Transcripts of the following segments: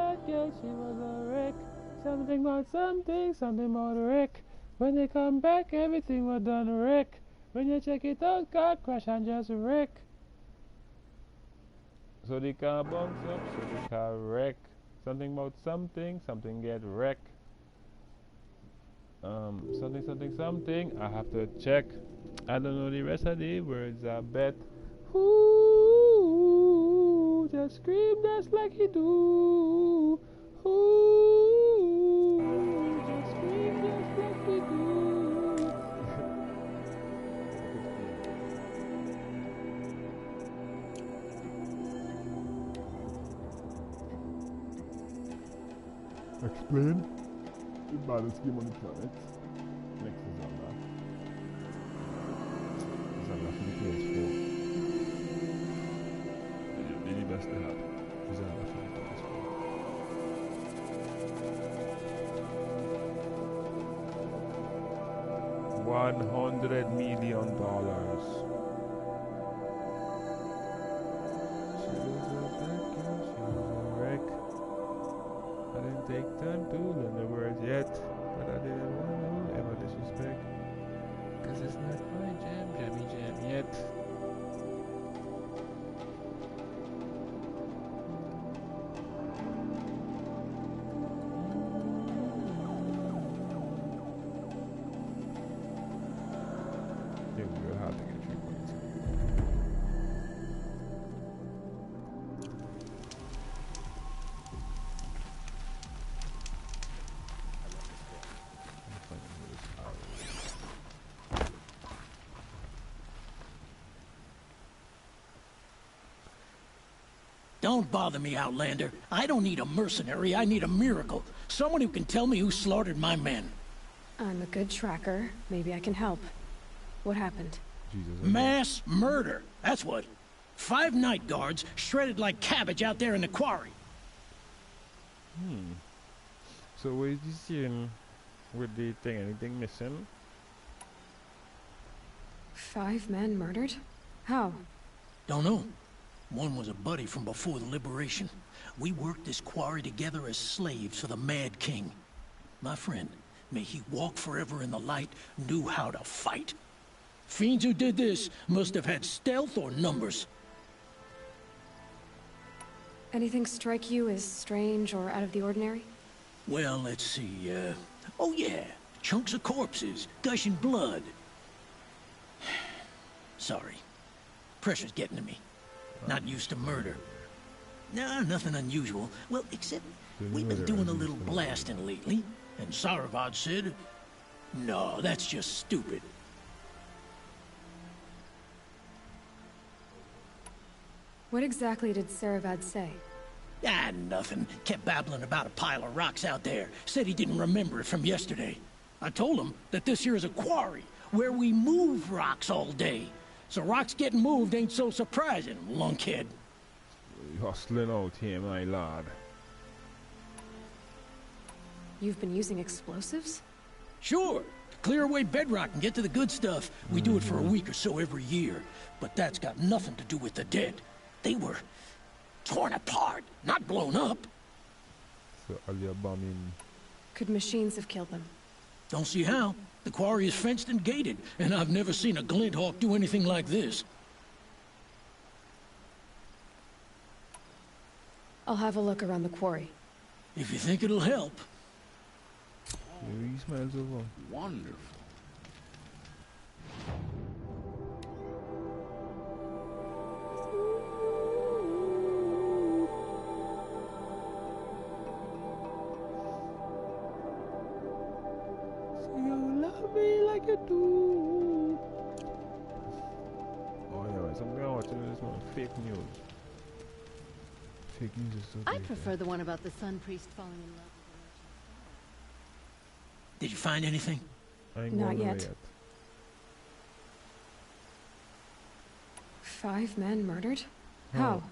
bad girl, she was a wreck. Something about something, something about a wreck. When they come back, everything was done a wreck. When you check it out, car crash and just wreck. So the car bounce up, so the car wreck. Something about something, something get wrecked. Something, something, something. I have to check. I don't know the rest of the words, I bet. Ooh, just scream just like he do. Ooh, just scream just like he do. Explain the baddest game on the planet. Next is Zelda. Zelda for the PS4. The best they have. Zelda for the PS4. $100 million. She was a wreck. I didn't take time to learn the words yet, but I didn't want to ever disrespect, cause it's not my jammy jam yet. I think we'll have to get 3 points. Don't bother me, Outlander. I don't need a mercenary, I need a miracle. Someone who can tell me who slaughtered my men. I'm a good tracker. Maybe I can help. What happened? Jesus, Mass murder. That's what. 5 night guards shredded like cabbage out there in the quarry. So what is this scene with the thing? Anything missing? 5 men murdered? How? Don't know. One was a buddy from before the liberation. We worked this quarry together as slaves for the Mad King. My friend, may he walk forever in the light, knew how to fight. Fiends who did this must have had stealth or numbers. Anything strike you as strange or out of the ordinary? Well, let's see, oh yeah, chunks of corpses, gushing blood. Sorry. Pressure's getting to me. Not used to murder. Nah, nothing unusual. Well, except we've been doing a little blasting lately, and Saravad said, no, that's just stupid. What exactly did Saravad say? Ah, nothing. Kept babbling about a pile of rocks out there. Said he didn't remember it from yesterday. I told him that this here is a quarry, where we move rocks all day. So rocks getting moved ain't so surprising, lunkhead. Hustling out here, my lad. You've been using explosives? Sure. Clear away bedrock and get to the good stuff. We do it for a week or so every year. But that's got nothing to do with the dead. They were torn apart, not blown up. So are you bombing? Could machines have killed them? Don't see how. The quarry is fenced and gated, and I've never seen a glint hawk do anything like this. I'll have a look around the quarry. If you think it'll help. He smells over. Wonderful. Like you do. Oh yeah, something I'm watching this one. Fake news. Fake news is so I prefer the one about the Sun Priest falling in love with the Did you find anything? I ain't Not going away yet. 5 men murdered? How?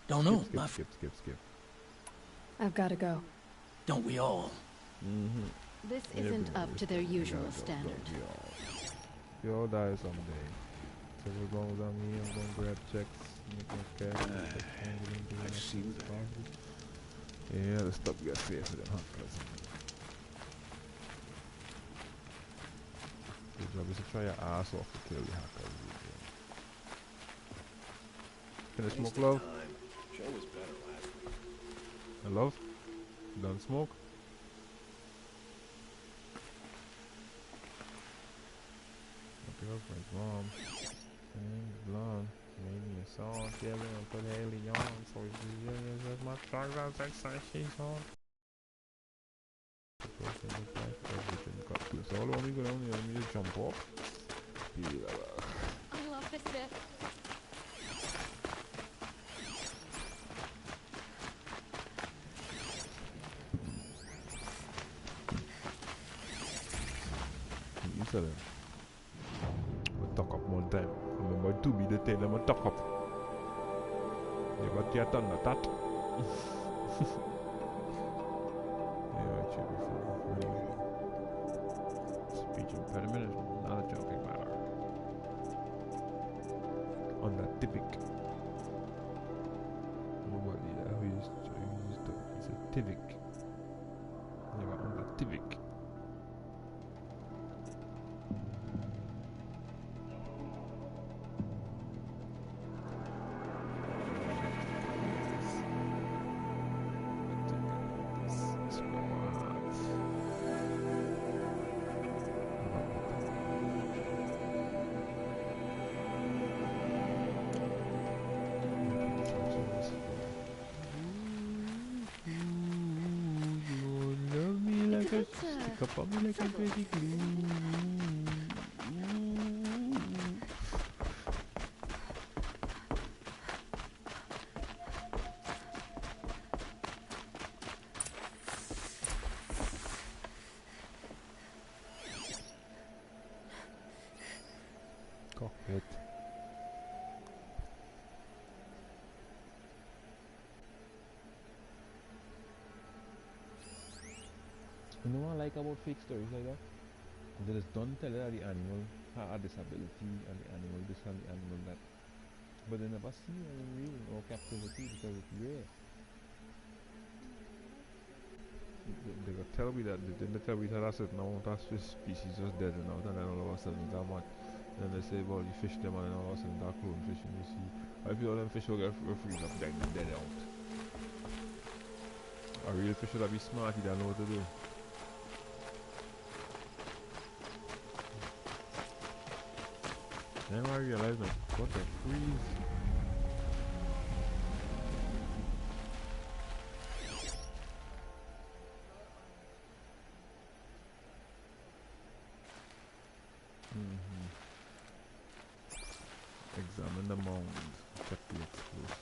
Don't know. Skip. I've got to go. Don't we all? This isn't up to their usual standard. We all die someday. So we're going with me, I'm going to grab checks, make my cash. I've seen that. Yeah, the stuff gets safer than hackers. Your job is to try your ass off to kill the hackers. Can I smoke, love? Joe was better last week. Love? You done smoke? My girlfriend's mom. Blonde. Made me a song, Kevin, and put Haley on. So it's just my drugs outside, she's on. Everything got close. All on me, go down here, let me just jump off. I love this bit. You said it. We'll talk up one time. Remember to be the tail, I'm gonna talk up. You got your tongue at that. Yeah, it should be fun. Anyway. Speech impediment is not a joking matter. On that typic. Nobody who used to, it's a typic. You got on that typic. Stick up on me like a crazy glue. Cockpit. You know what I like about fake stories like that? They just don't tell you that the animal had a disability and the animal this and the animal that. But they never see it in real or captivity because it's rare. They could tell me that, they tell me that a certain amount of species just dead and out, and then all of a sudden that much. Then they say, well, you fish them and then all of a sudden that clone fish and you see. I feel them fish will get freeze up dead out. A real fish should be smart, he don't know what to do. Then I realized like, what the freeze? Examine the mound. Check the explosives.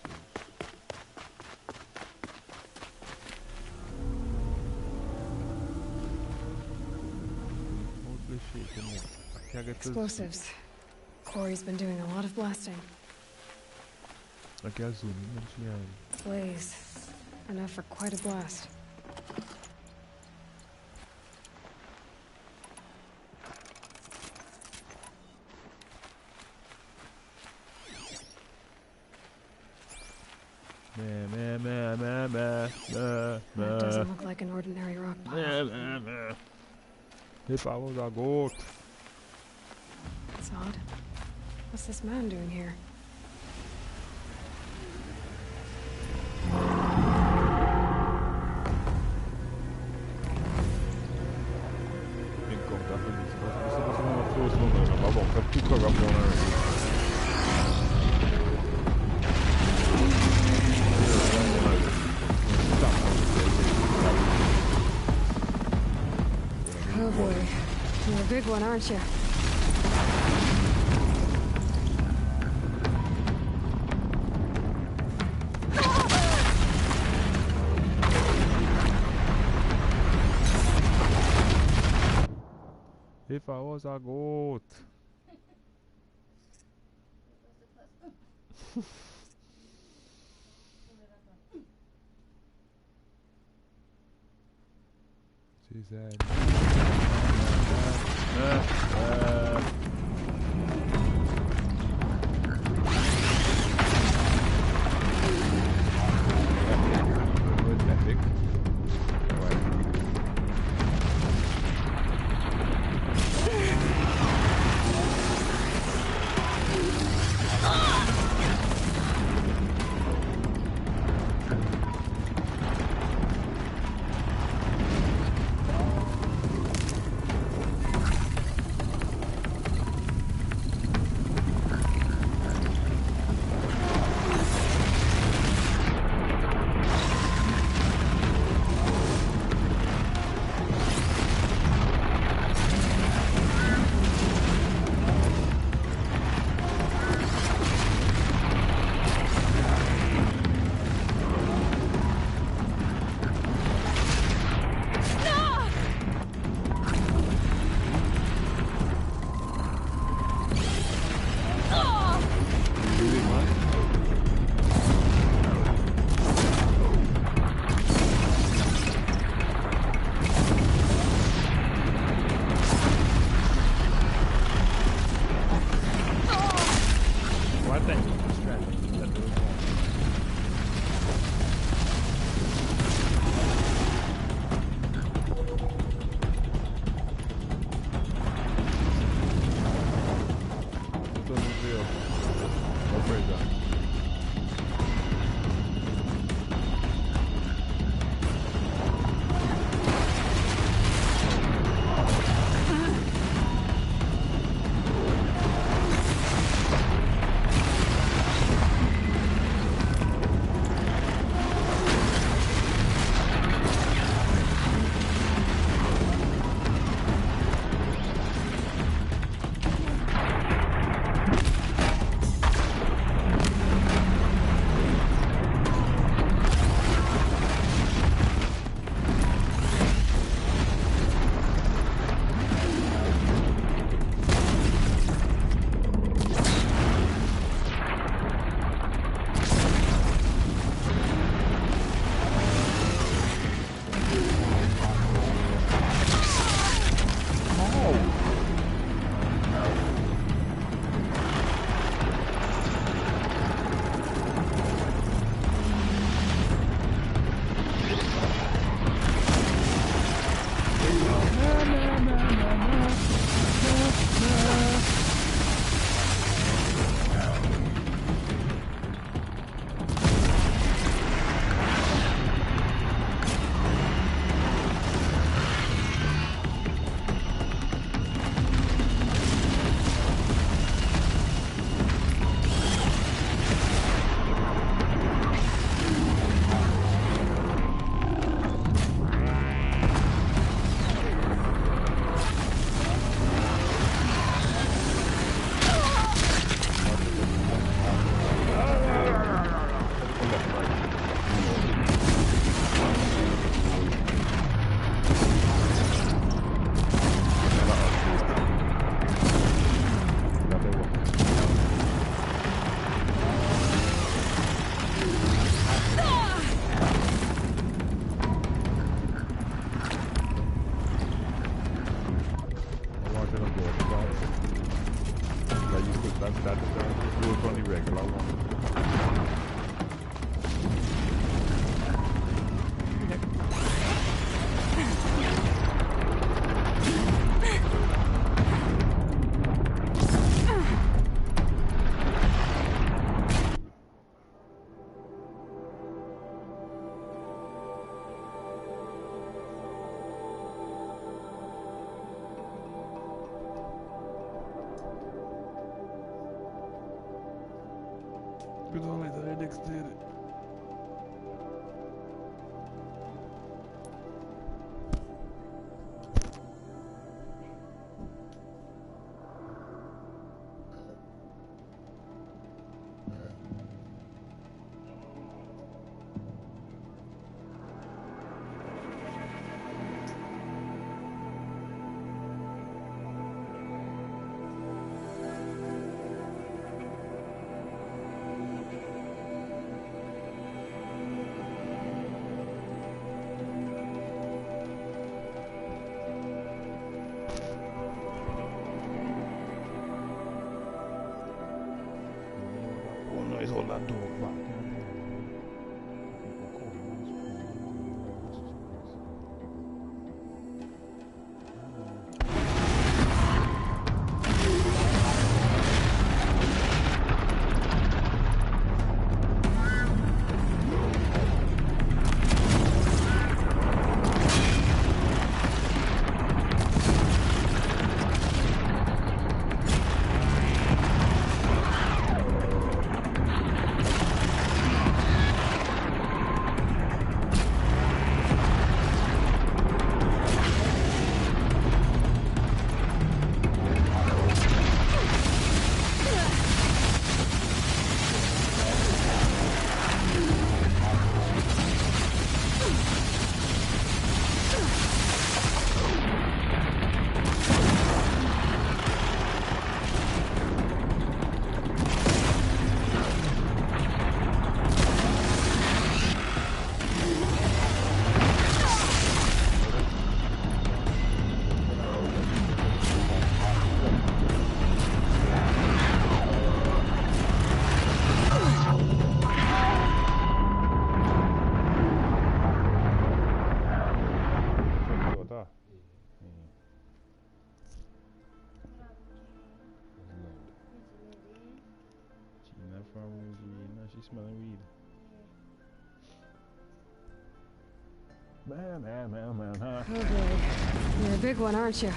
Totally shaking it. I can't get Explosives. Corey's been doing a lot of blasting. I can't zoom in. Blaze. Enough for quite a blast. That doesn't look like an ordinary rock pile. If I was a goat. It's odd. What's this man doing here? Oh boy, you're a big one, aren't you? If I was a goat. She said. pedaleta de dexterity. Is all that door back. She's smelling weed. Man, huh? Oh boy. You're a big one, aren't you?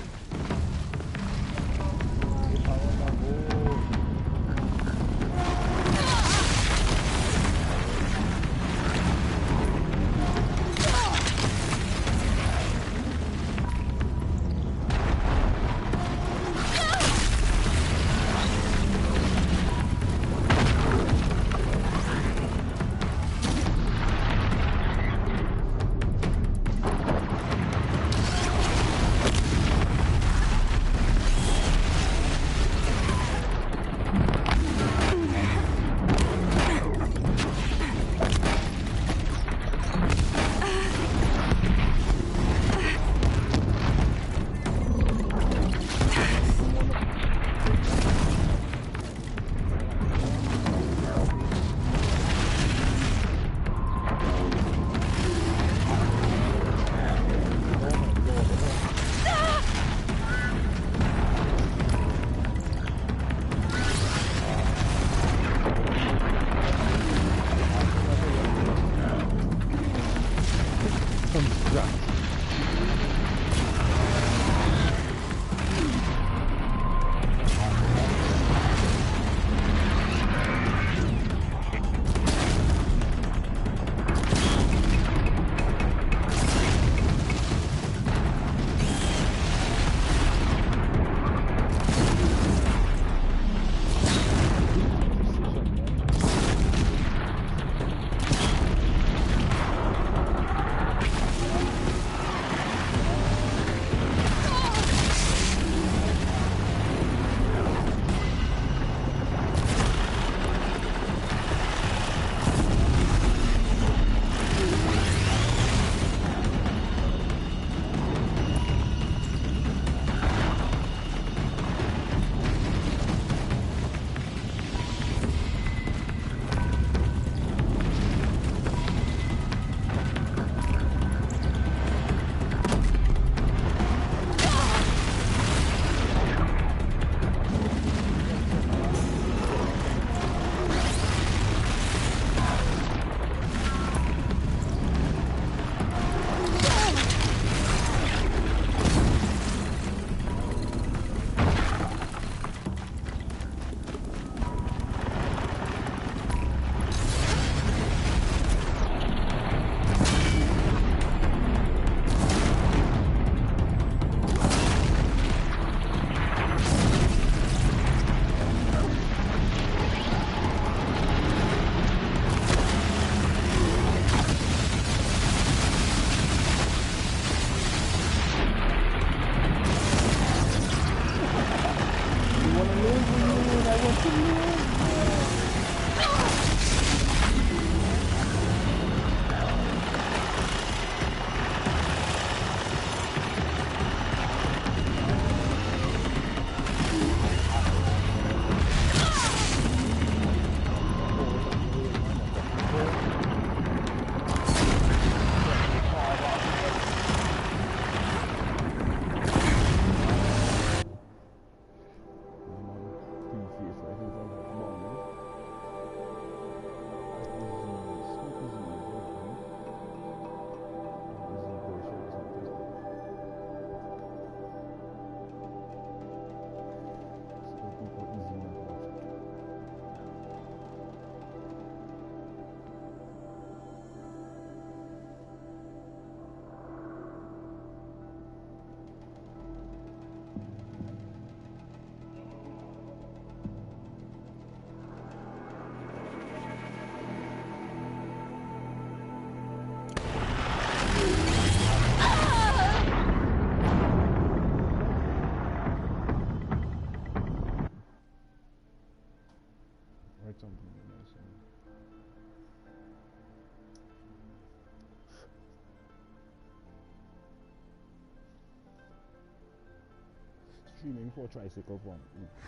Streaming for tricycle fun.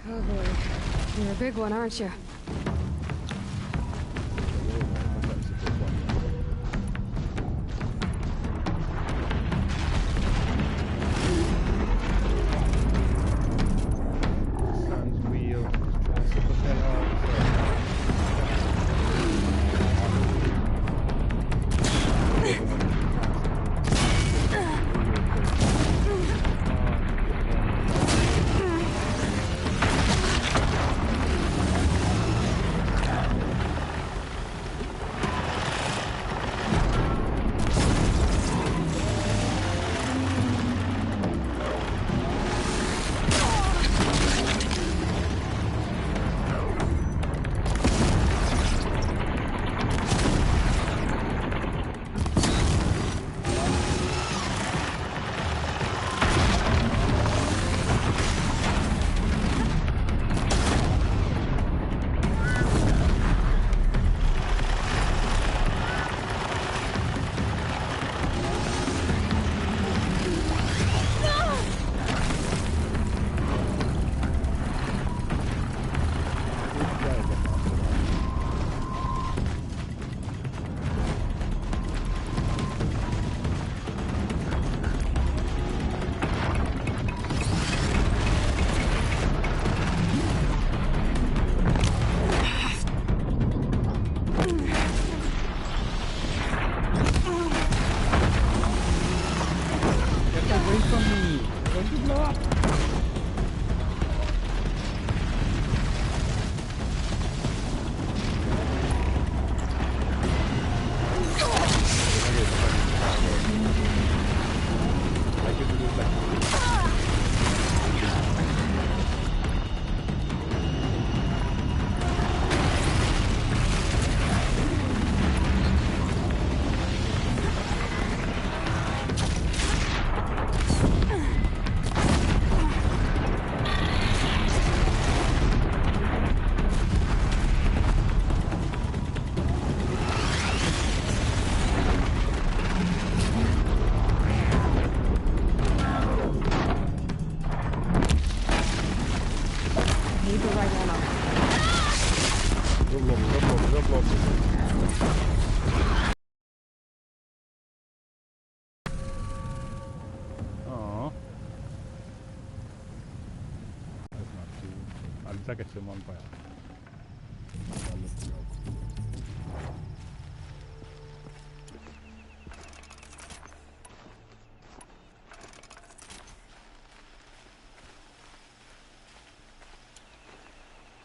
Oh boy. You're a big one, aren't you? I get him on fire.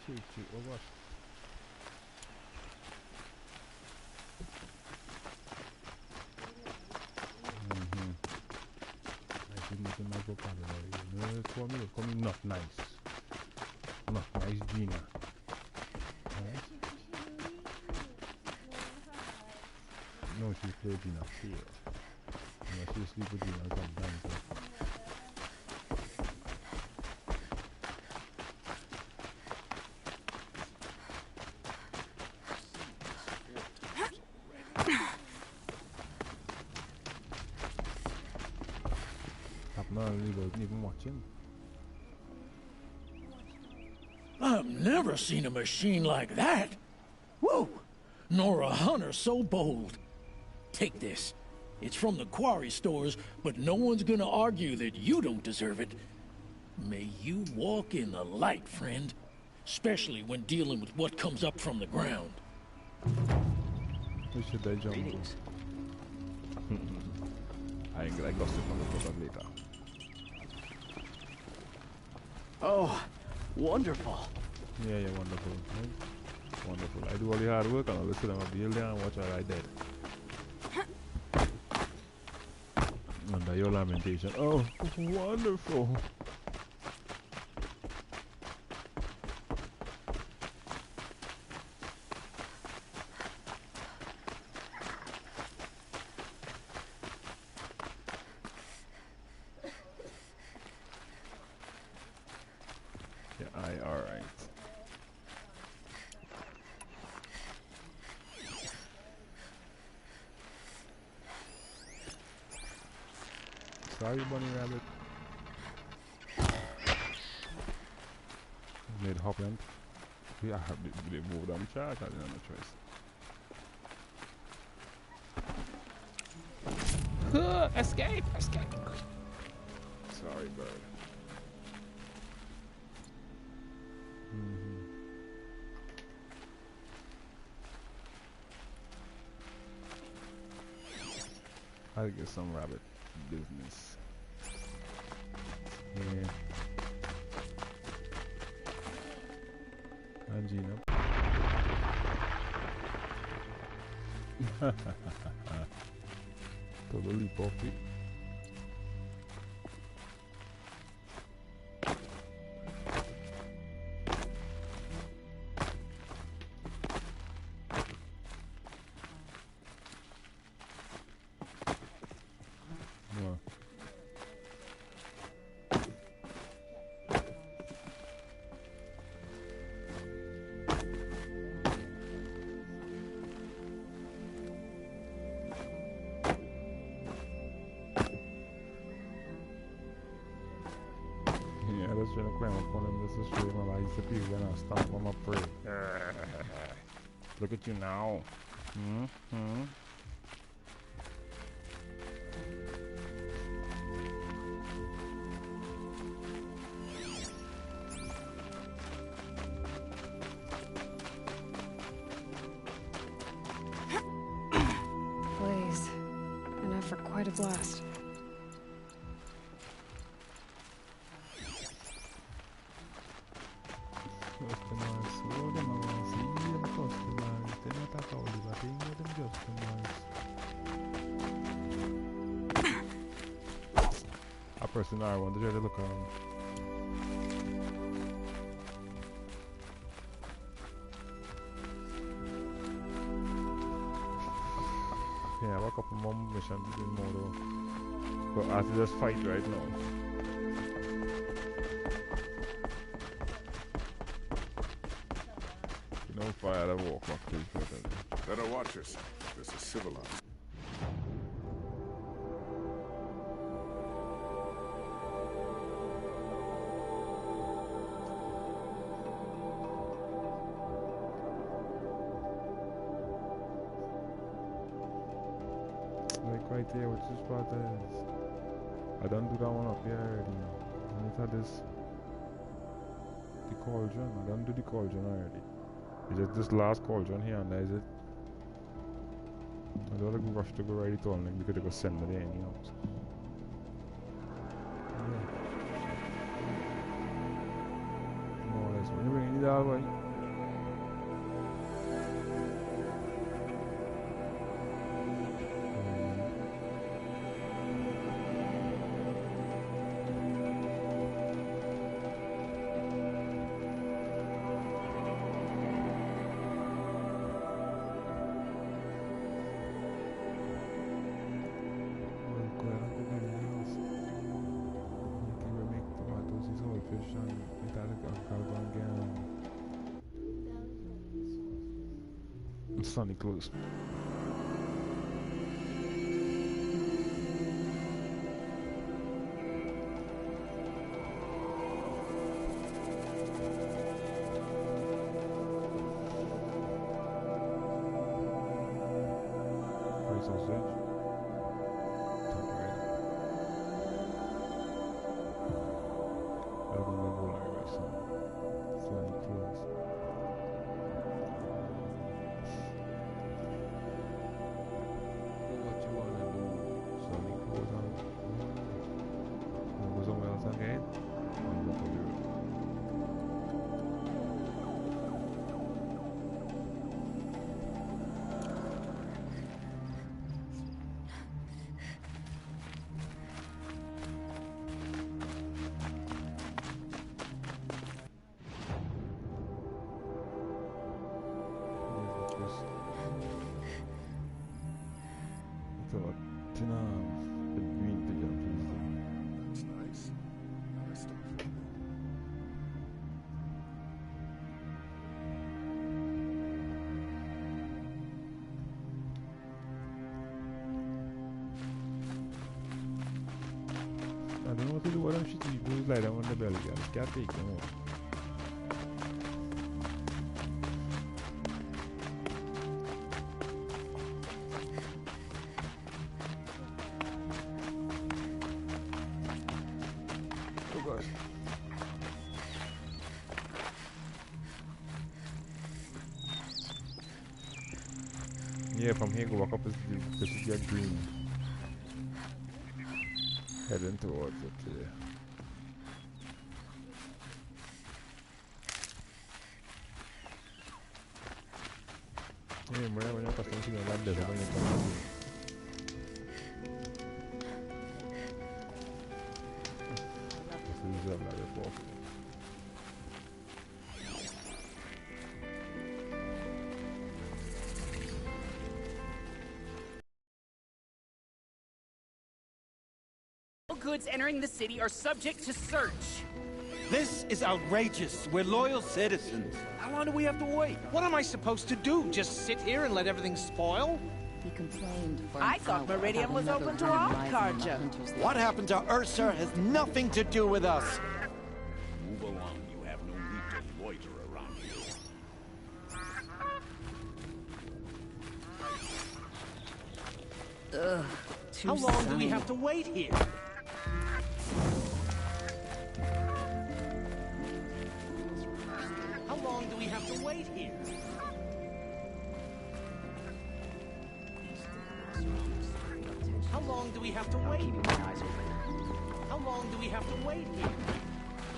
Sweet, oh gosh. I didn't even my vocabulary. No, it's for me not nice. Not nice, Gina. Right? No, she played Gina here. No, she sleep with Gina sometimes. So. Wasn't even watching. I've never seen a machine like that. Whoa! Nor a hunter so bold. Take this. It's from the quarry stores, but no one's gonna argue that you don't deserve it. May you walk in the light, friend. Especially when dealing with what comes up from the ground. We should jump. I ain't gonna gossip on the product later. Oh, wonderful. Yeah, wonderful. Right? Wonderful. I do all the hard work and I'll listen on a building and watch what I did. Under your lamentation. Oh, wonderful. Alright. Sorry, bunny rabbit. Made Hopland. We have they moved on charge, I didn't have no choice. Escape! Escape! Sorry, bird. I'll get some rabbit business. Yeah. And Gina. Totally perfect. Look at you now. Blaze. Enough for quite a blast. Person I want to try to look on. Yeah, I have a couple more missions to do more though. But I have to just fight right now. You don't fire the walk back, please. Better watch yourself. This is civilized. Right there, which is spot that is. I done do that one up here already. And it had this the cauldron. I done do the cauldron already. It's just this last cauldron here and there is it. I don't like rush to go right it on because they go send me there anyhow. More or less. When you bring it that way. Sunny close. Sausage. That's nice. Nice stuff. I don't know what to do with them shitty blues like that on the belly, guys. Can't take them out. God. Yeah, from here, go walk up the city of green. Heading towards it, yeah. Yeah, when you're passing through the land, there's a bunch of this is a lot of walk. All goods entering the city are subject to search. This is outrageous. We're loyal citizens. How long do we have to wait? What am I supposed to do? Just sit here and let everything spoil? He complained for I thought Meridian was open to all Karja. What happened to Ursa has nothing to do with us. Move along. You have no need to loiter around here. Ugh, How long do we have to wait here? How long do we have to wait here? How long do we have to wait? Keeping my eyes open. How long do we have to wait here?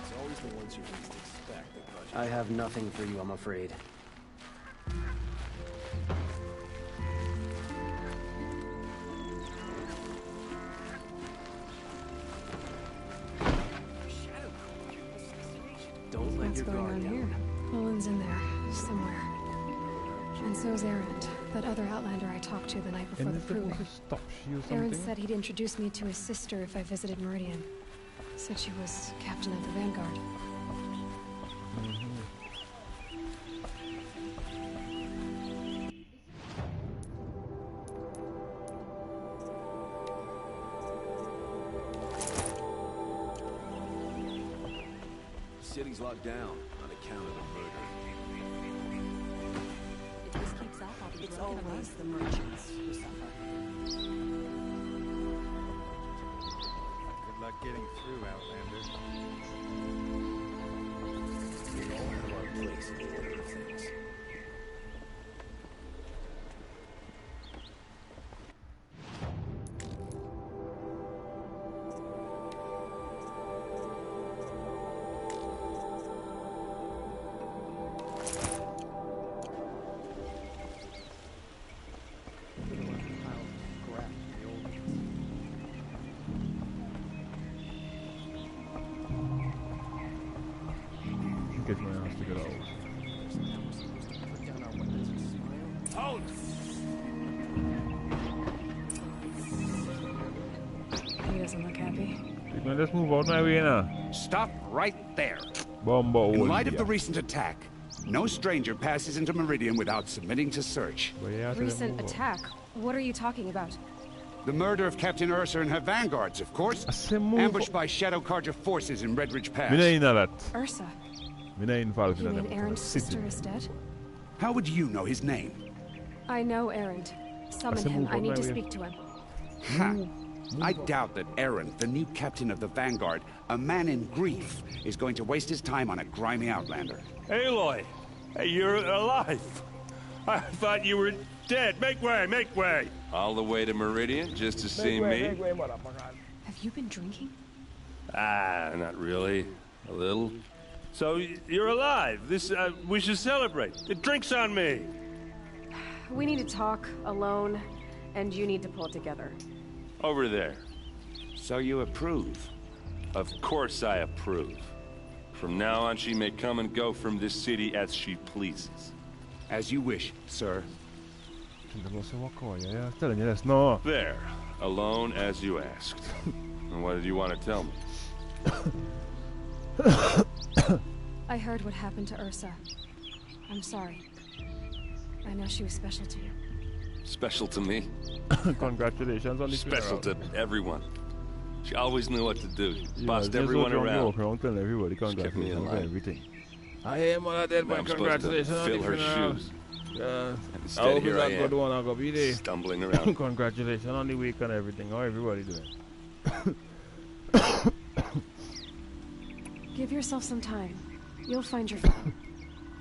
It's always the ones you least expect that cause you. I have nothing for you, I'm afraid. Don't let What's your going guard on down. here? Nolan's in there, somewhere. And so's Erend, that other outlander I talked to the night before And the is supposed proving. to stop she or Erend something? said he'd introduce me to his sister if I visited Meridian. Said she was captain of the Vanguard. The city's locked down on account of the murder. If this keeps up, I'll be always the merchants who suffer. Good luck getting through, Outlander. We all have our place in the order of things. Get my ass to get out. Put down our weapons and smile. Hold! He doesn't look happy. You can just move out my way now. Stop right there. Bombo. In light of the recent attack, no stranger passes into Meridian without submitting to search. Recent attack? What are you talking about? The murder of Captain Ursa and her vanguards, of course. Ambushed by Shadow Karja forces in Redridge Pass. Ursa. You mean Erend's sister is dead? How would you know his name? I know Erend. Summon him. I need to speak to him. Ha! I doubt that Aaron, the new captain of the Vanguard, a man in grief, is going to waste his time on a grimy outlander. Aloy! Hey, you're alive! I thought you were dead. Make way, make way! All the way to Meridian just to see me? Have you been drinking? Ah, not really. A little. So, you're alive. This, we should celebrate. The drink's on me! We need to talk, alone, and you need to pull it together. Over there. So you approve? Of course I approve. From now on, she may come and go from this city as she pleases. As you wish, sir. There. Alone as you asked. And what did you want to tell me? I heard what happened to Ursa. I'm sorry. I know she was special to you. Special to me? Congratulations on the Special to everyone. She always knew what to do. Yeah, Bossed everyone around. Telling everybody Kept me congratulations on alive. everything. I am on a dead Now man. I'm supposed to Congratulations on fill the her funeral. shoes. Yeah. Instead, I hope here it's I a good am, one. I'll go be there. stumbling around. Congratulations on the week and everything. How everybody doing? yourself some time. You'll find your phone.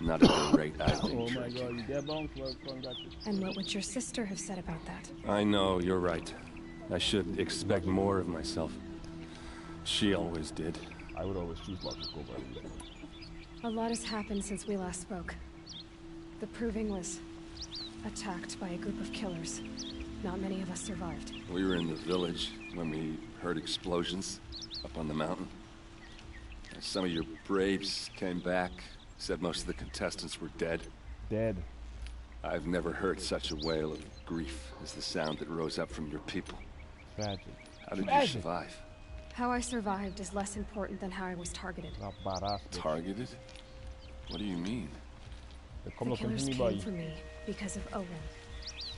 Not at the rate I think. Oh my god, you get bounced, well, congratulations. And what would your sister have said about that? I know, you're right. I should expect more of myself. She always did. I would always choose not to go by you. A lot has happened since we last spoke. The Proving was attacked by a group of killers. Not many of us survived. We were in the village when we heard explosions up on the mountain. Some of your braves came back, said most of the contestants were dead. Dead. I've never heard such a wail of grief as the sound that rose up from your people. Tragic. How did you survive? How I survived is less important than how I was targeted. Targeted? What do you mean? The killers came for me because of Owen.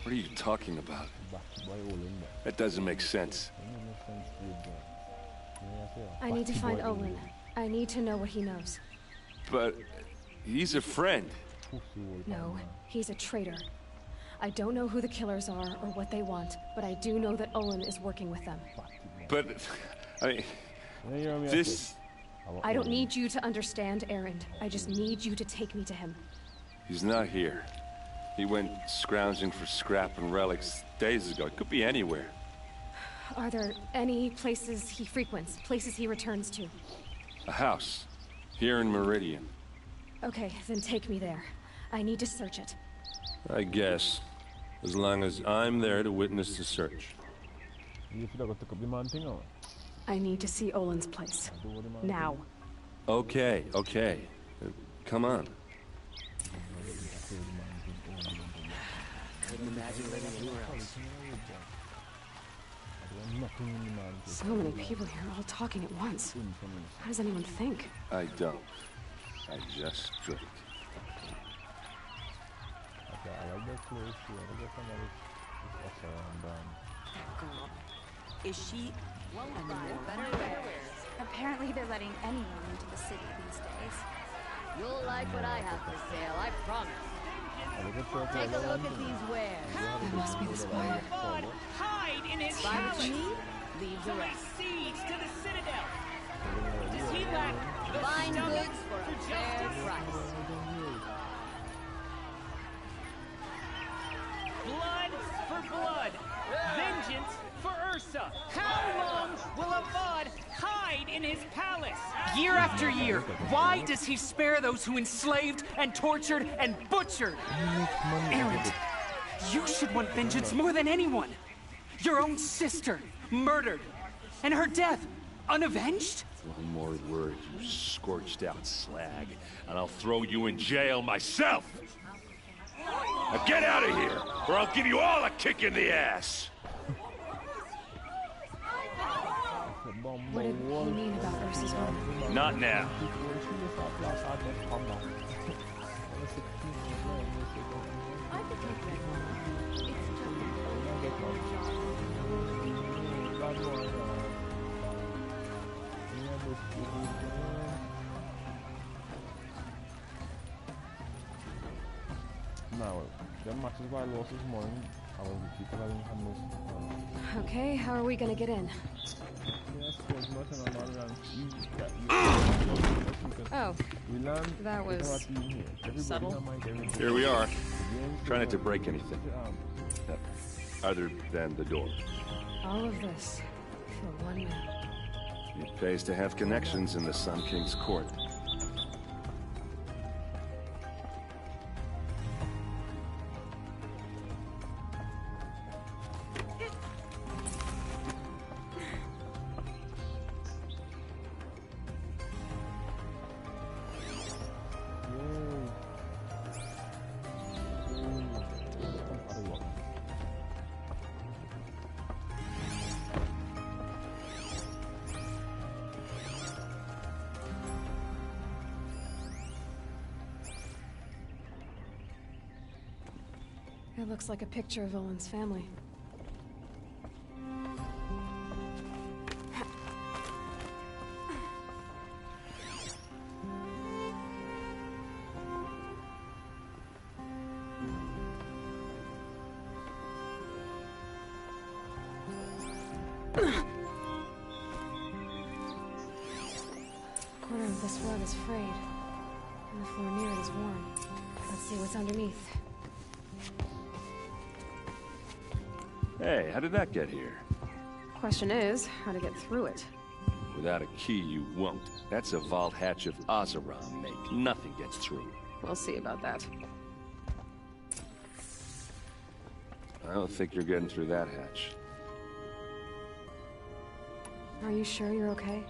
What are you talking about? That doesn't make sense. I need to find Owen. I need to know what he knows. But he's a friend. No, he's a traitor. I don't know who the killers are or what they want, but I do know that Owen is working with them. But, I mean, this... I don't need you to understand, Erend. I just need you to take me to him. He's not here. He went scrounging for scrap and relics days ago. It could be anywhere. Are there any places he frequents, places he returns to? A house. Here in Meridian. Okay, then take me there. I need to search it. I guess. As long as I'm there to witness the search. I need to see Olin's place. Now. Okay, okay. Come on. Couldn't imagine living anywhere else. So many people here, all talking at once. How does anyone think? I don't. I just drink. I like that clothes too. I like somebody Girl, is she? Apparently they're letting anyone into the city these days. You'll like what I have for sale, I promise. Take a look at these wares. It must be this way. Hide in his Buy what palace. you need, leave the So rest. he cedes to the Citadel. Does he lack the Fine stomach goods for a for fair justice? price. Blood for blood. Vengeance for Ursa. How long will a bud hide in his palace? Year after year, why does he spare those who enslaved and tortured and butchered? Erend, you should want vengeance more than anyone. Your own sister, murdered, and her death, unavenged? One more word, you scorched out slag, and I'll throw you in jail myself! Now get out of here, or I'll give you all a kick in the ass! What did he mean about Ursa's murder? Not now. Now, the matches I lost this morning, I will keep having handles. Okay, how are we gonna get in? Oh, that was subtle. Here we are. Try not to break anything. Other than the door. All of this for one man. It pays to have connections in the Sun King's court. It looks like a picture of Olin's family. A corner of this rug is frayed, and the floor near it is worn. Let's see what's underneath. Hey, how did that get here? Question is, how to get through it. Without a key, you won't. That's a vault hatch of Oseram make. Nothing gets through. We'll see about that. I don't think you're getting through that hatch. Are you sure you're okay?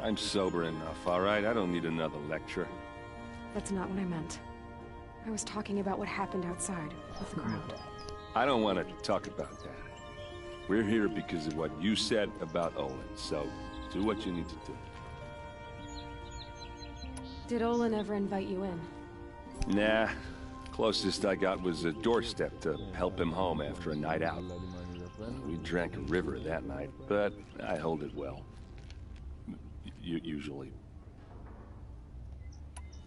I'm sober enough, all right? I don't need another lecture. That's not what I meant. I was talking about what happened outside with the crowd. I don't want to talk about that. We're here because of what you said about Olin, so do what you need to do. Did Olin ever invite you in? Nah. Closest I got was a doorstep to help him home after a night out. We drank a river that night, but I hold it well. Usually.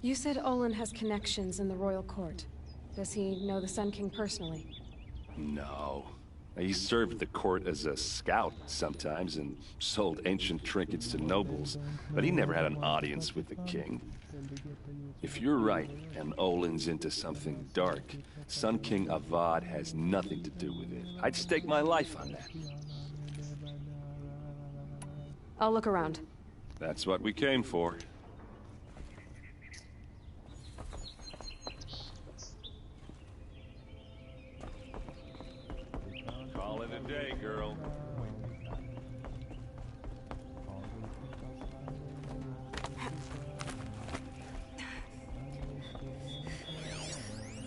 You said Olin has connections in the royal court. Does he know the Sun King personally? No. He served the court as a scout sometimes and sold ancient trinkets to nobles, but he never had an audience with the king. If you're right, and Olin's into something dark, Sun King Avad has nothing to do with it. I'd stake my life on that. I'll look around. That's what we came for. Call it a day, girl.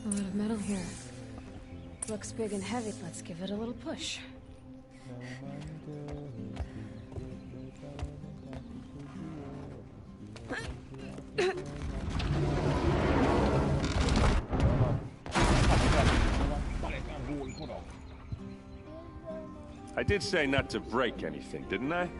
A lot of metal here. Looks big and heavy. Let's give it a little push. I did say not to break anything, didn't I?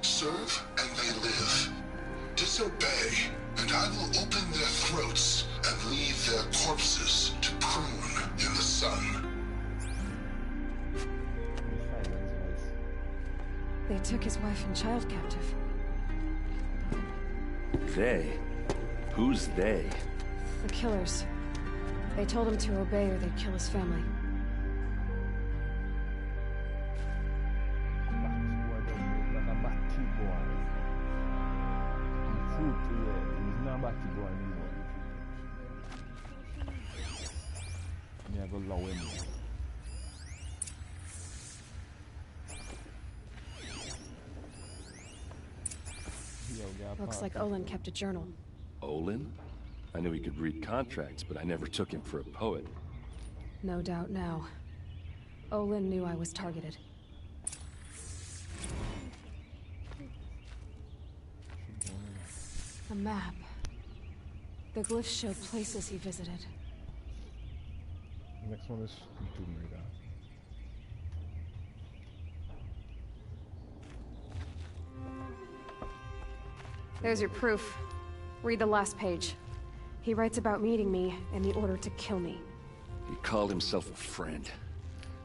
Serve and they live. Disobey, and I will open their throats and leave their corpses to prune in the sun. They took his wife and child captive. They? Who's they? The killers. They told him to obey or they'd kill his family. Looks like Olin kept a journal. Olin? I knew he could read contracts, but I never took him for a poet. No doubt now. Olin knew I was targeted. A map. The glyphs show places he visited. Next one is Trinidad. There's your proof. Read the last page. He writes about meeting me and the order to kill me. He called himself a friend.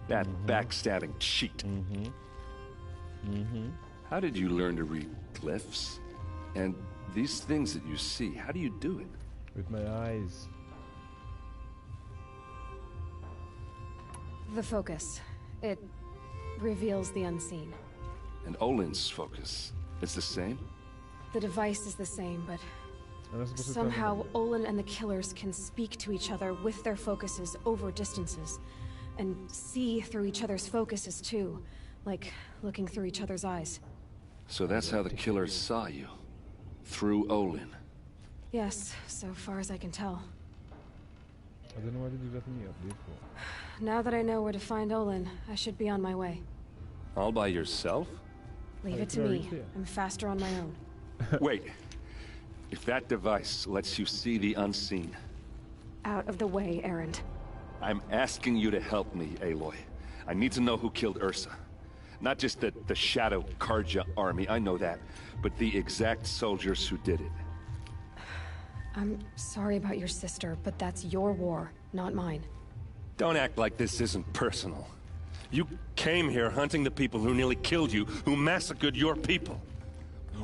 That backstabbing cheat. How did you learn to read glyphs? And these things that you see, how do you do it? With my eyes. The focus. It reveals the unseen. And Olin's focus, it's the same? The device is the same, but somehow Olin and the killers can speak to each other with their focuses over distances. And see through each other's focuses too. Like looking through each other's eyes. So that's how the killers saw you? Through Olin? Yes, so far as I can tell. I don't know why they do that in the update for. Now that I know where to find Olin, I should be on my way. All by yourself? Leave it to me. I'm faster on my own. Wait. If that device lets you see the unseen... Out of the way, Erend. I'm asking you to help me, Aloy. I need to know who killed Ursa. Not just the Shadow Karja army, I know that, but the exact soldiers who did it. I'm sorry about your sister, but that's your war, not mine. Don't act like this isn't personal. You came here hunting the people who nearly killed you, who massacred your people.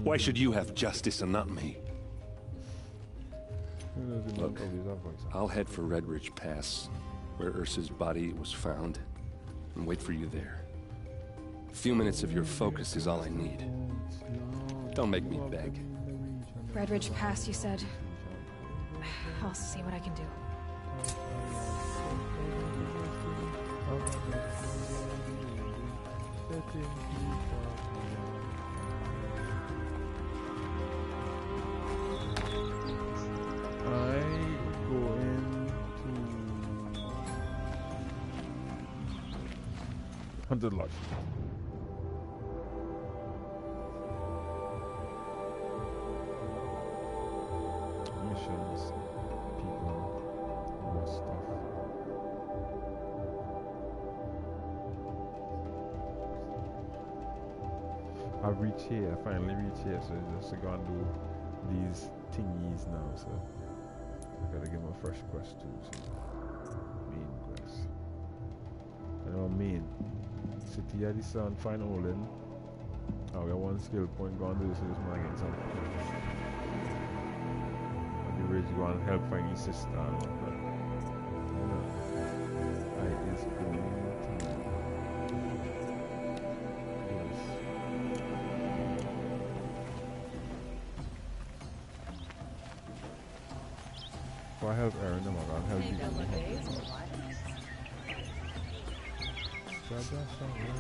Why should you have justice and not me? Look, I'll head for Red Ridge Pass, where Ursa's body was found, and wait for you there. A few minutes of your focus is all I need. Don't make me beg. Red Ridge Pass, you said? I'll see what I can do. I go into 100 Lodge. Missions, people, more stuff. I reach here, I finally reach here, so just to go and do these thingies now, so I gotta give my fresh quest too, so main quest. Main. City of the Sun, find Olin. Oh, we got one skill point, go and do this with this man again, so on the ridge, go and help find his sister and whatnot. I is going to I help Aaron, I'm gonna help you.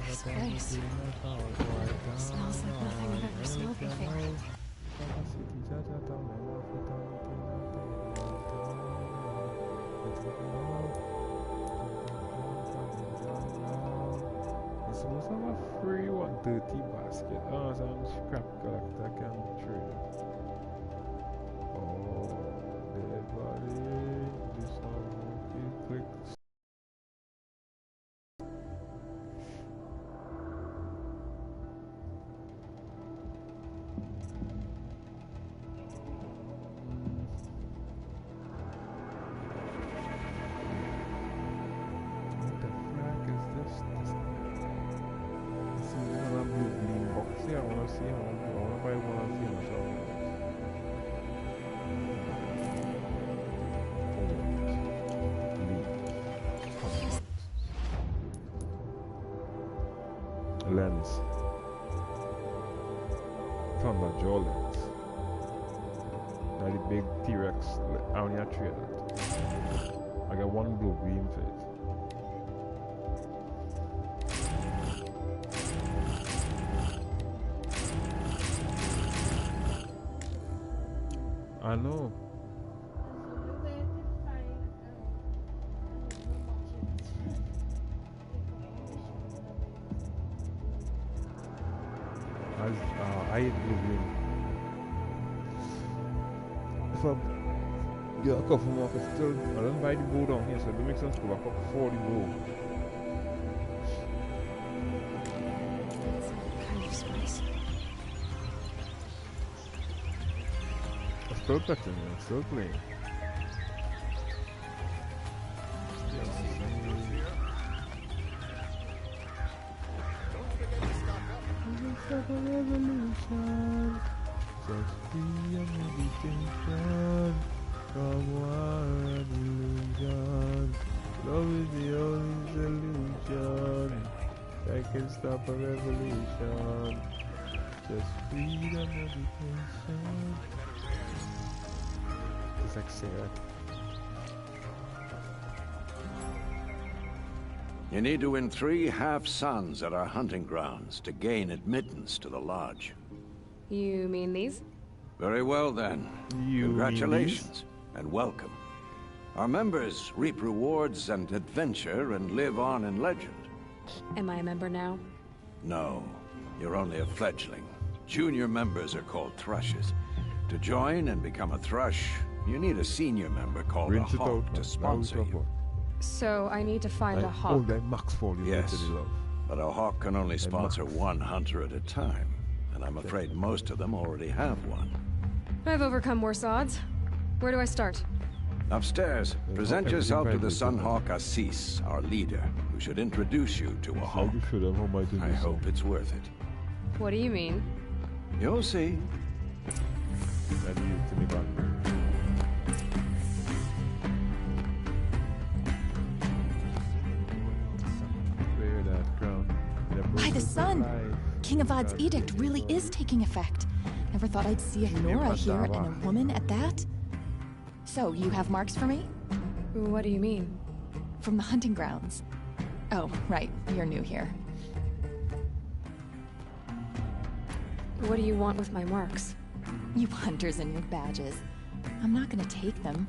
This place smells like nothing I've ever smelled before. It's supposed to have a free what dirty basket. Oh, some scrap collector can trade. Oh, dead body. This one, quick. Lens. Talking about jaw lens. Now the big T-Rex, I only have 3 of that. I got 1 blue beam for it. I know. I hate blue green. If I get a couple more, I still I don't buy the bow down here, so it makes sense to go back up for the bow. Kind of spice. I'm still touching it, I'm still playing. Of a revolution, just free of meditation from war and illusion. Love is the only solution that can stop a revolution. Just freedom of meditation. It's like Sarah. You need to win 3 half-suns at our hunting grounds to gain admittance to the lodge. You mean these? Very well then. Congratulations and welcome. Our members reap rewards and adventure and live on in legend. Am I a member now? No, you're only a fledgling. Junior members are called thrushes. To join and become a thrush, you need a senior member called a hawk to sponsor you. So I need to find a hawk. Oh, that max fall you Yes, love. but a hawk can only sponsor one hunter at a time, and I'm afraid most of them already have one. I've overcome worse odds. Where do I start? Upstairs, present yourself to the Sunhawk Assis, our leader, who should introduce you to a hawk. I hope it's worth it. What do you mean? You'll see. By the sun! King Avad's edict really is taking effect. Never thought I'd see a Nora here, and a woman at that. So, you have marks for me? What do you mean? From the hunting grounds. Oh, right. You're new here. What do you want with my marks? You hunters and your badges. I'm not gonna take them.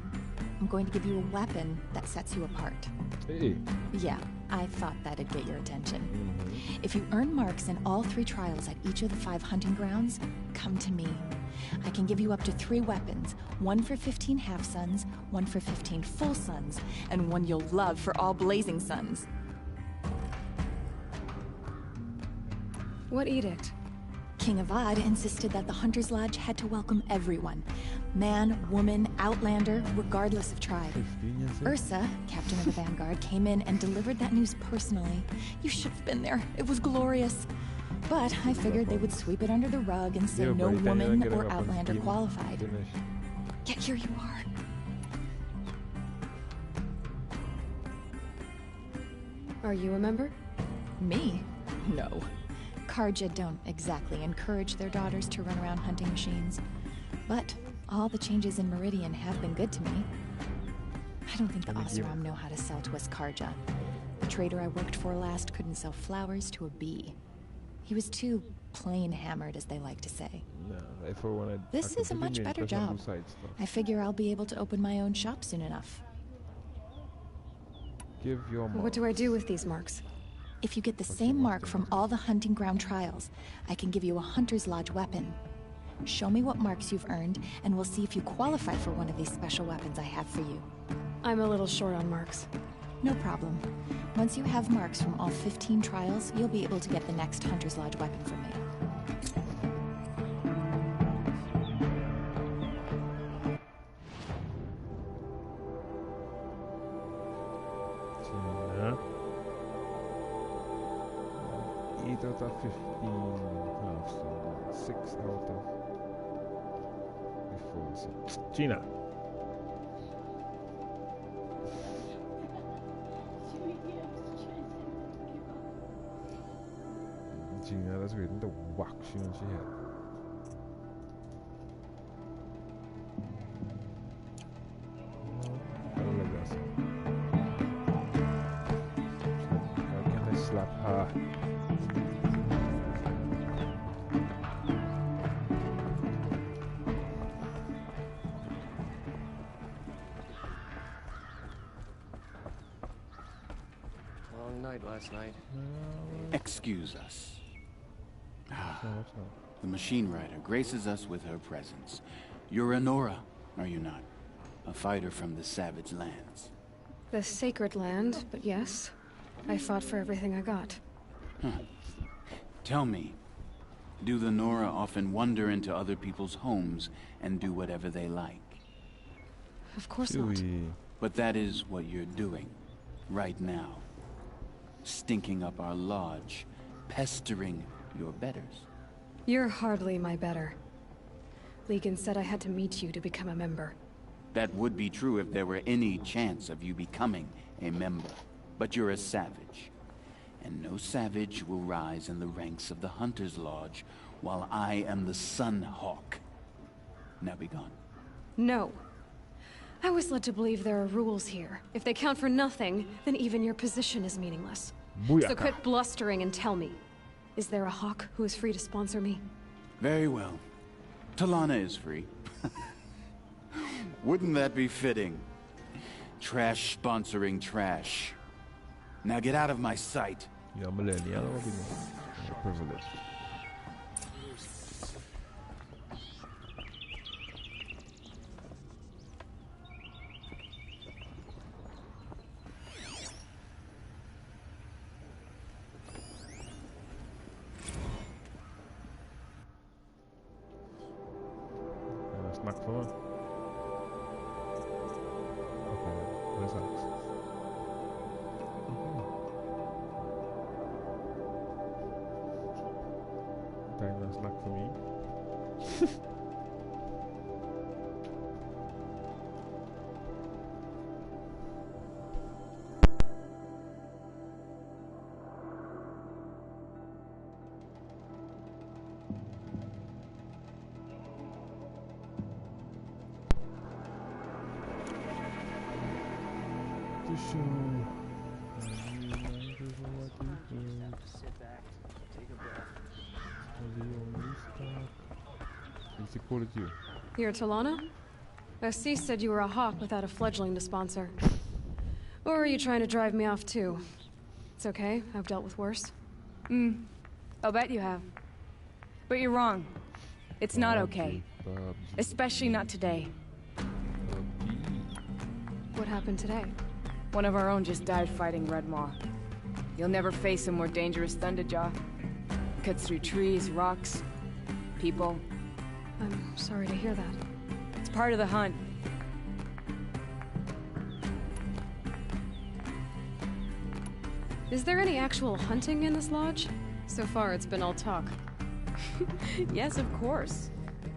I'm going to give you a weapon that sets you apart. Hey. Yeah, I thought that'd get your attention. If you earn marks in all 3 trials at each of the 5 hunting grounds, come to me. I can give you up to 3 weapons, 1 for 15 half-suns, 1 for 15 full suns, and 1 you'll love for all blazing suns. What edict? King Avad insisted that the Hunter's Lodge had to welcome everyone. Man, woman, outlander, regardless of tribe. Ursa, captain of the Vanguard, came in and delivered that news personally. You should have been there. It was glorious. But I figured they would sweep it under the rug and say no woman or outlander qualified. Yet here you are. Are you a member? Me? No. Karja don't exactly encourage their daughters to run around hunting machines. But all the changes in Meridian have been good to me. I don't think the Oseram know how to sell to us Karja. The trader I worked for last couldn't sell flowers to a bee. He was too plain hammered, as they like to say. This is a much better job. I figure I'll be able to open my own shop soon enough. Give your marks. What do I do with these marks? If you get the same mark from all the hunting ground trials, I can give you a Hunter's Lodge weapon. Show me what marks you've earned, and we'll see if you qualify for one of these special weapons I have for you. I'm a little short on marks. No problem. Once you have marks from all 15 trials, you'll be able to get the next Hunter's Lodge weapon from me. Out of 15 half, so 6 out of 4. So. Gina. Gina was reading the whack she when she had. I don't like that. Why can't I slap her? Last night. Excuse us. The machine rider graces us with her presence. You're a Nora, are you not? A fighter from the savage lands. The sacred land, but yes. I fought for everything I got. Tell me, do the Nora often wander into other people's homes and do whatever they like? Of course not. But that is what you're doing, right now. Stinking up our lodge, pestering your betters. You're hardly my better. Legan said I had to meet you to become a member. That would be true if there were any chance of you becoming a member. But you're a savage. And no savage will rise in the ranks of the Hunter's Lodge while I am the Sun Hawk. Now be gone. No. I was led to believe there are rules here. If they count for nothing, then even your position is meaningless. Booyaka. So quit blustering and tell me, is there a hawk who is free to sponsor me? Very well. Talana is free. Wouldn't that be fitting? Trash sponsoring trash. Now get out of my sight. You're a millennial, or you're privileged. Snack for one. Okay, where's Alex? Time a snack for me. You're Talana? Assis said you were a hawk without a fledgling to sponsor. Or are you trying to drive me off too? It's okay, I've dealt with worse. I'll bet you have. But you're wrong. It's not okay. Especially not today. What happened today? One of our own just died fighting Red Maw. You'll never face a more dangerous Thunderjaw. Cuts through trees, rocks, people. I'm sorry to hear that. It's part of the hunt. Is there any actual hunting in this lodge? So far, it's been all talk. Yes, of course.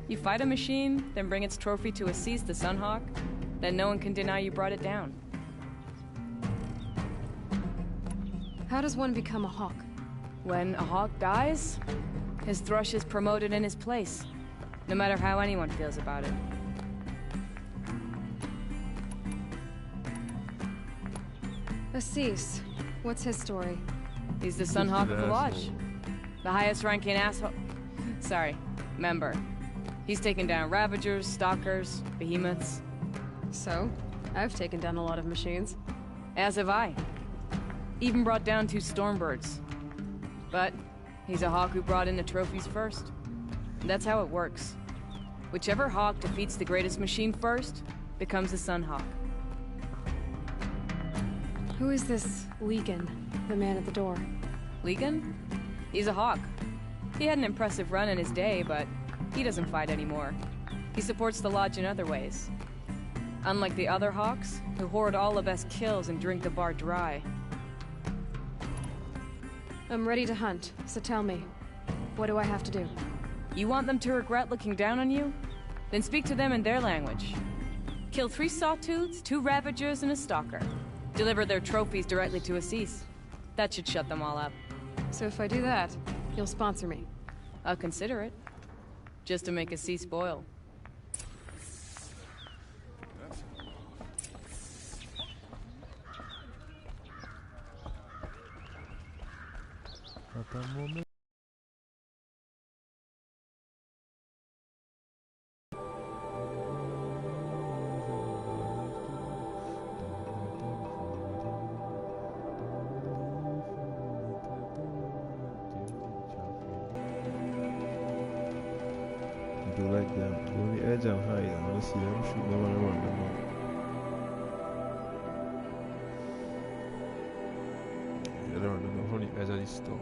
You fight a machine, then bring its trophy to Assis the Sunhawk, then no one can deny you brought it down. How does one become a hawk? When a hawk dies, his thrush is promoted in his place, no matter how anyone feels about it. Assis, what's his story? He's the Sunhawk of the Lodge. The highest ranking asshole... Sorry, member. He's taken down Ravagers, Stalkers, Behemoths. So? I've taken down a lot of machines. As have I. Even brought down 2 Stormbirds. But he's a hawk who brought in the trophies first. That's how it works. Whichever hawk defeats the greatest machine first becomes a Sunhawk. Who is this Legan, the man at the door? Legan? He's a hawk. He had an impressive run in his day, but he doesn't fight anymore. He supports the lodge in other ways. Unlike the other hawks, who hoard all the best kills and drink the bar dry. I'm ready to hunt, so tell me, what do I have to do? You want them to regret looking down on you? Then speak to them in their language. Kill 3 Sawtooths, 2 Ravagers, and a Stalker. Deliver their trophies directly to Assis. That should shut them all up. So if I do that, you'll sponsor me? I'll consider it. Just to make Assis spoil. At that moment. Do like them. When the edge and hide, I want to see them shoot them and run them out. Yeah, they run them out from the edge of the store.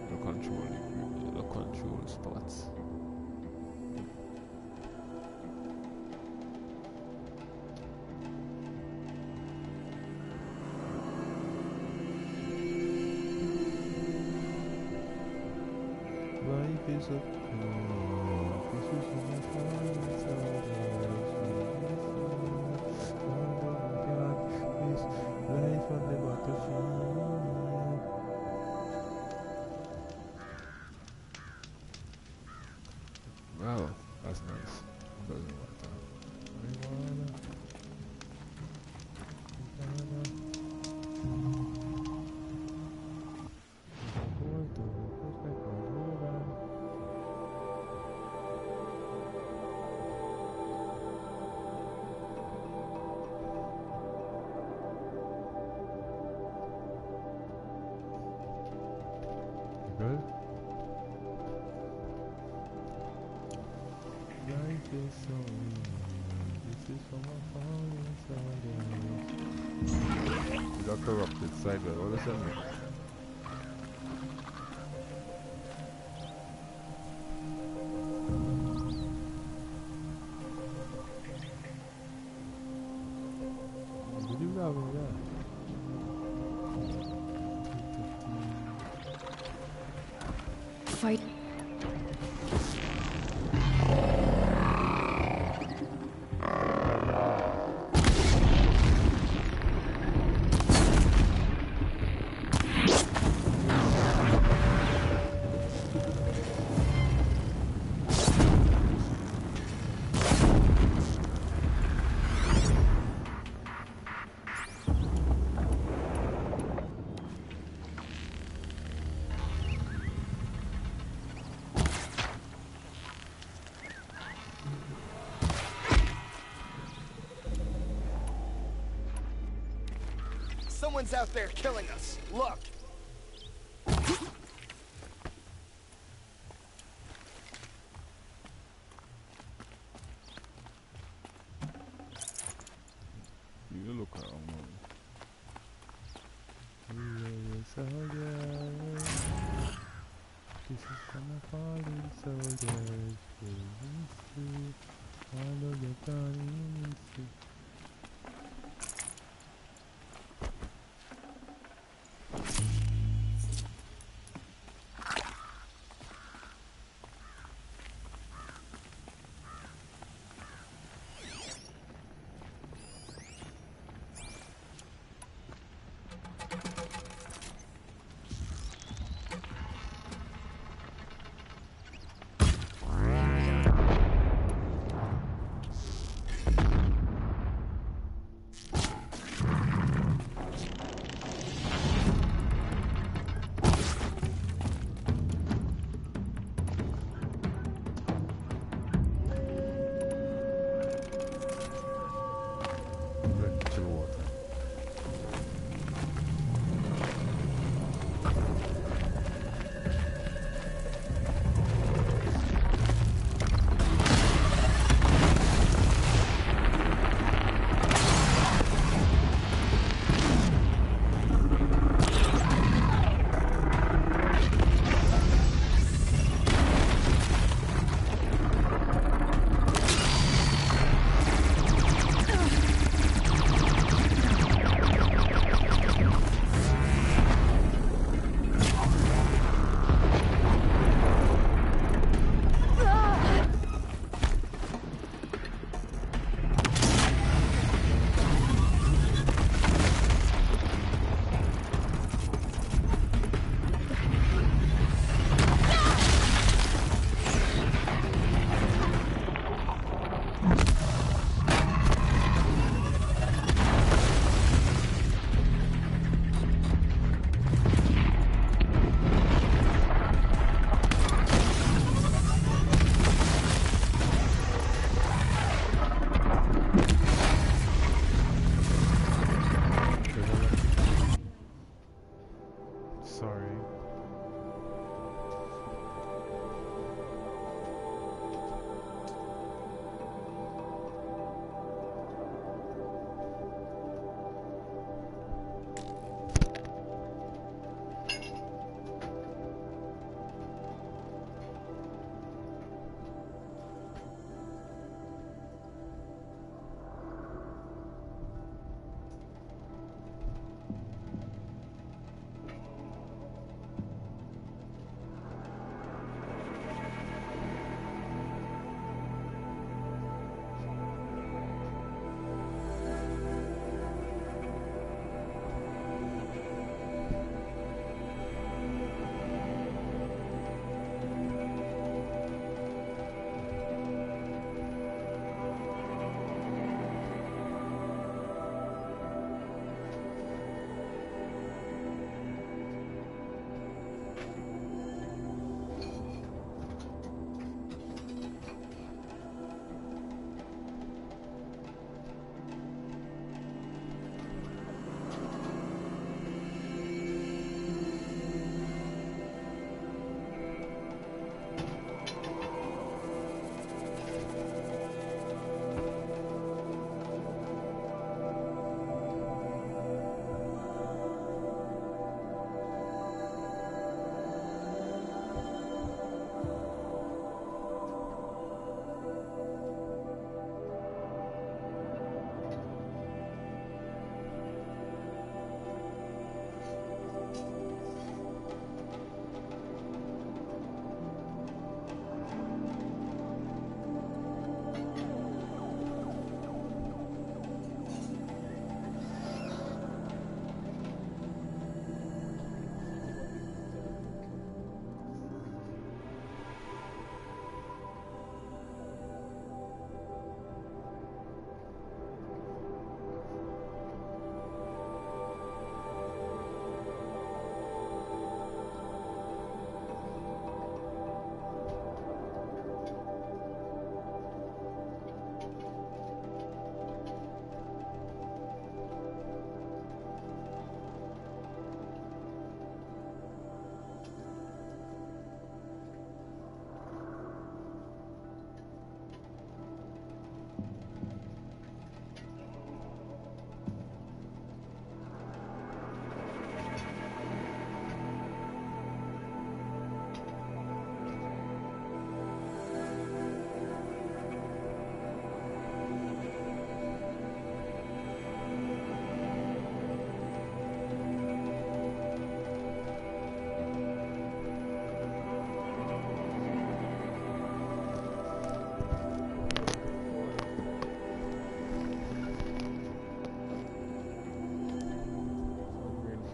The control spots. Life is a wow, that's nice. Doesn't want that. This is for my fallen soldiers. We got corrupted side, but all of a sudden. Did you grab over there? Fight. Someone's out there killing us. Look. You look around. This is for my fallen soldiers. All of the time.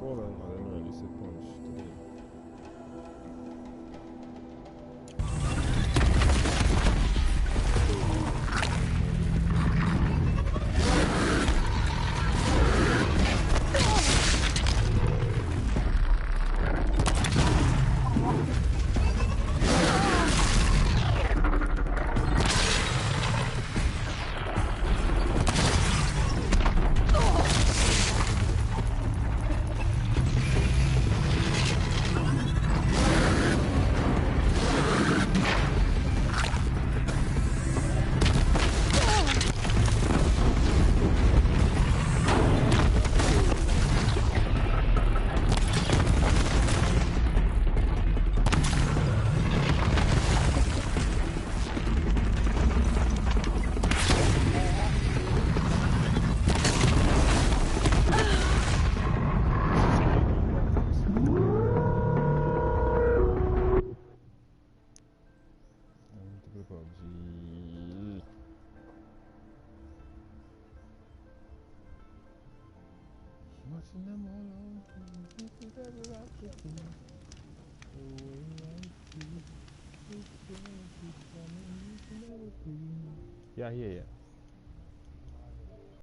Hold on, I didn't really say punch today. Yeah, yeah.